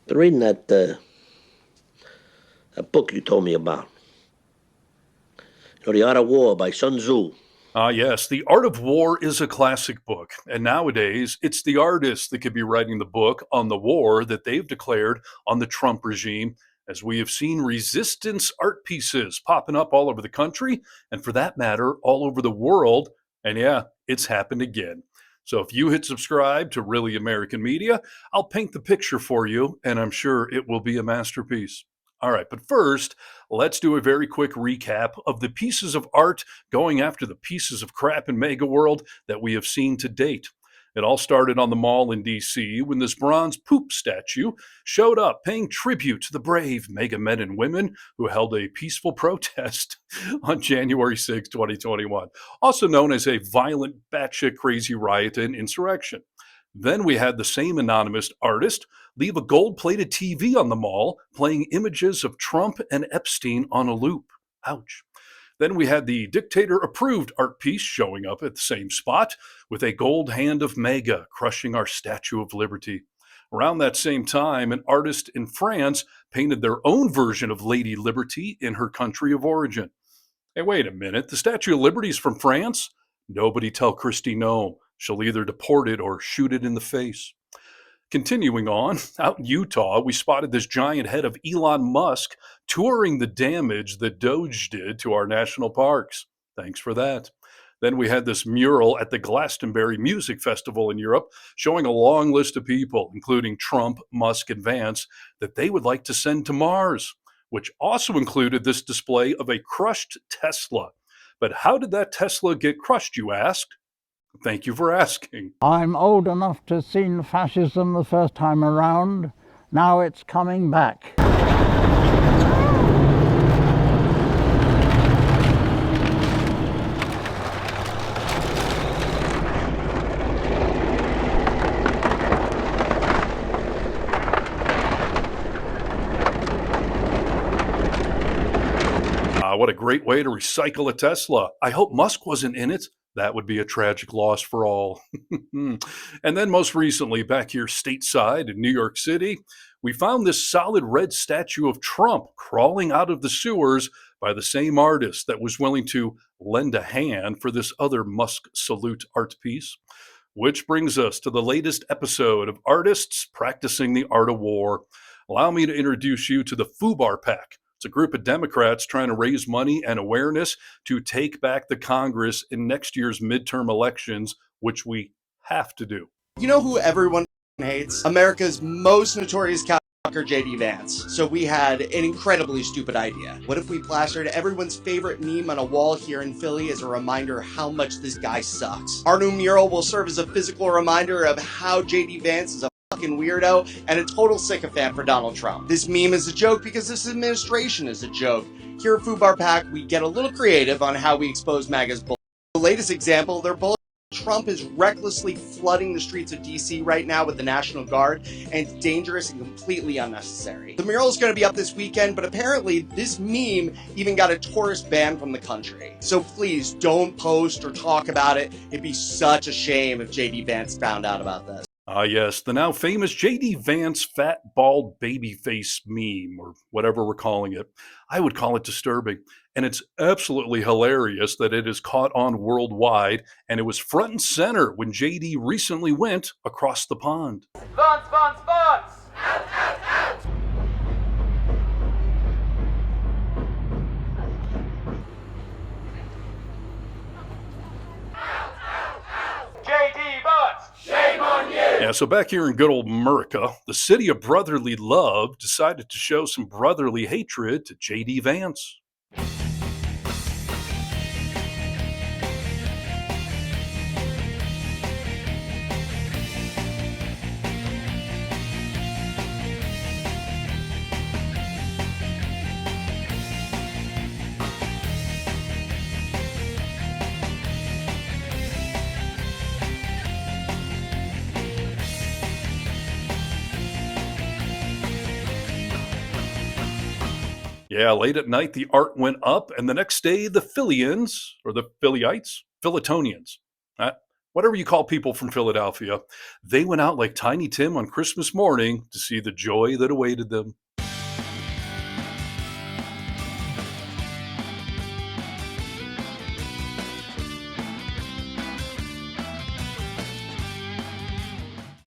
Been reading that book you told me about. The Art of War by Sun Tzu. Ah, yes, The Art of War is a classic book, and nowadays it's the artists that could be writing the book on the war that they've declared on the Trump regime, as we have seen resistance art pieces popping up all over the country, and for that matter, all over the world. And yeah, it's happened again. So if you hit subscribe to Really American Media, I'll paint the picture for you, and I'm sure it will be a masterpiece. All right, but first, let's do a very quick recap of the pieces of art going after the pieces of crap in Mega World that we have seen to date. It all started on the mall in DC when this bronze poop statue showed up paying tribute to the brave mega men and women who held a peaceful protest on January 6, 2021, also known as a violent, batshit crazy riot and insurrection. Then we had the same anonymous artist leave a gold plated TV on the mall playing images of Trump and Epstein on a loop. Ouch. Then we had the dictator approved art piece showing up at the same spot with a gold hand of MAGA crushing our Statue of Liberty. Around that same time, an artist in France painted their own version of Lady Liberty in her country of origin. Hey, wait a minute, the Statue of Liberty is from France? Nobody tell Christy no. She'll either deport it or shoot it in the face. Continuing on, out in Utah, we spotted this giant head of Elon Musk touring the damage that Doge did to our national parks. Thanks for that. Then we had this mural at the Glastonbury Music Festival in Europe showing a long list of people, including Trump, Musk, and Vance, that they would like to send to Mars, which also included this display of a crushed Tesla. But how did that Tesla get crushed, you ask? Thank you for asking. I'm old enough to have seen fascism the first time around. Now it's coming back. What a great way to recycle a Tesla. I hope Musk wasn't in it. That would be a tragic loss for all. And then, most recently, back here stateside in New York City, we found this solid red statue of Trump crawling out of the sewers by the same artist that was willing to lend a hand for this other Musk salute art piece. Which brings us to the latest episode of Artists Practicing the Art of War. Allow me to introduce you to the FUBAR Pack. It's a group of Democrats trying to raise money and awareness to take back the Congress in next year's midterm elections, which we have to do. You know who everyone hates? America's most notorious cowfucker, JD Vance. So we had an incredibly stupid idea. What if we plastered everyone's favorite meme on a wall here in Philly as a reminder how much this guy sucks? Our new mural will serve as a physical reminder of how JD Vance is a fucking weirdo and a total sycophant for Donald Trump. This meme is a joke because this administration is a joke. Here at FUBAR Pack, we get a little creative on how we expose MAGA's bull. The latest example, their bullet. Trump is recklessly flooding the streets of DC right now with the National Guard, and it's dangerous and completely unnecessary. The mural is going to be up this weekend, but apparently this meme even got a tourist ban from the country. So please don't post or talk about it. It'd be such a shame if JD Vance found out about this. Yes, the now famous JD Vance fat, bald baby face meme, or whatever we're calling it. I would call it disturbing. And it's absolutely hilarious that it is caught on worldwide, and it was front and center when JD recently went across the pond. Vance, Vance, Vance! JD Vance! Shame on you! Yeah, so back here in good old America, the city of brotherly love decided to show some brotherly hatred to JD Vance. Yeah, late at night, the art went up, and the next day, the Phillians, or the Phillyites, Philitonians. whatever you call people from Philadelphia, they went out like Tiny Tim on Christmas morning to see the joy that awaited them.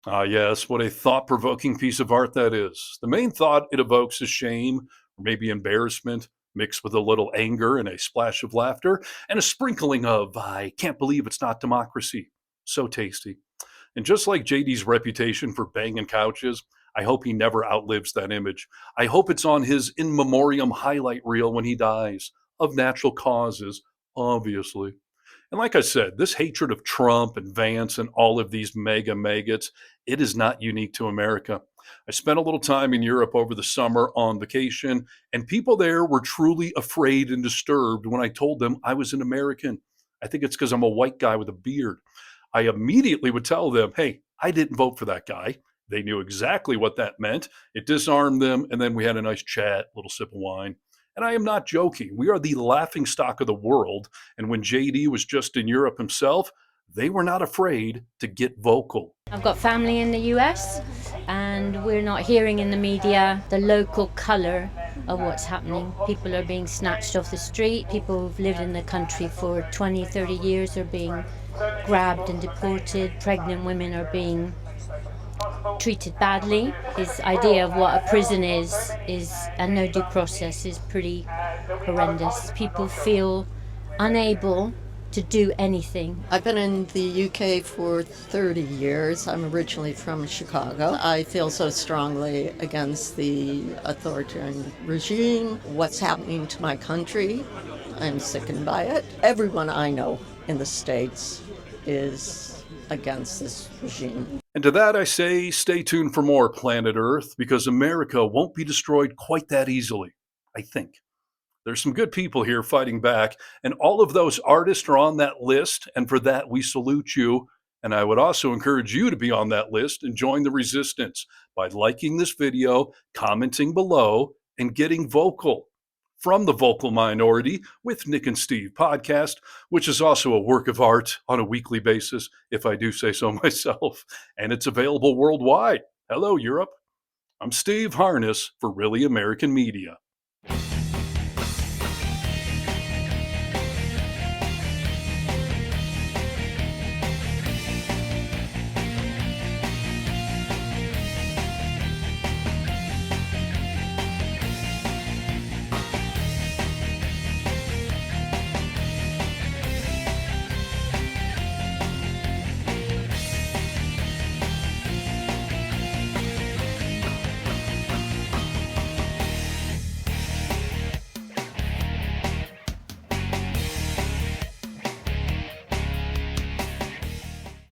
Ah, yes, what a thought provoking piece of art that is. The main thought it evokes is shame, or maybe embarrassment, mixed with a little anger and a splash of laughter, and a sprinkling of, I can't believe it's not democracy. So tasty. And just like JD's reputation for banging couches, I hope he never outlives that image. I hope it's on his in memoriam highlight reel when he dies, of natural causes, obviously. And like I said, this hatred of Trump and Vance and all of these mega maggots, it is not unique to America. I spent a little time in Europe over the summer on vacation, and people there were truly afraid and disturbed when I told them I was an American. I think it's because I'm a white guy with a beard. I immediately would tell them, hey, I didn't vote for that guy. They knew exactly what that meant. It disarmed them, and then we had a nice chat, a little sip of wine. And I am not joking. We are the laughing stock of the world. And when JD was just in Europe himself, they were not afraid to get vocal. I've got family in the US, and we're not hearing in the media the local colour of what's happening. People are being snatched off the street. People who've lived in the country for 20, 30 years are being grabbed and deported. Pregnant women are being treated badly. His idea of what a prison is and no due process is pretty horrendous. People feel unable to do anything. I've been in the UK for 30 years. I'm originally from Chicago. I feel so strongly against the authoritarian regime, what's happening to my country. I'm sickened by it. Everyone I know in the States is against this regime. And to that I say, stay tuned for more Planet Earth, because America won't be destroyed quite that easily, I think. There's some good people here fighting back, and all of those artists are on that list, and for that we salute you. And I would also encourage you to be on that list and join the resistance by liking this video, commenting below, and getting vocal. From the Vocal Minority with Nick and Steve podcast, which is also a work of art on a weekly basis, if I do say so myself, and it's available worldwide. Hello, Europe. I'm Steve Harness for Really American Media.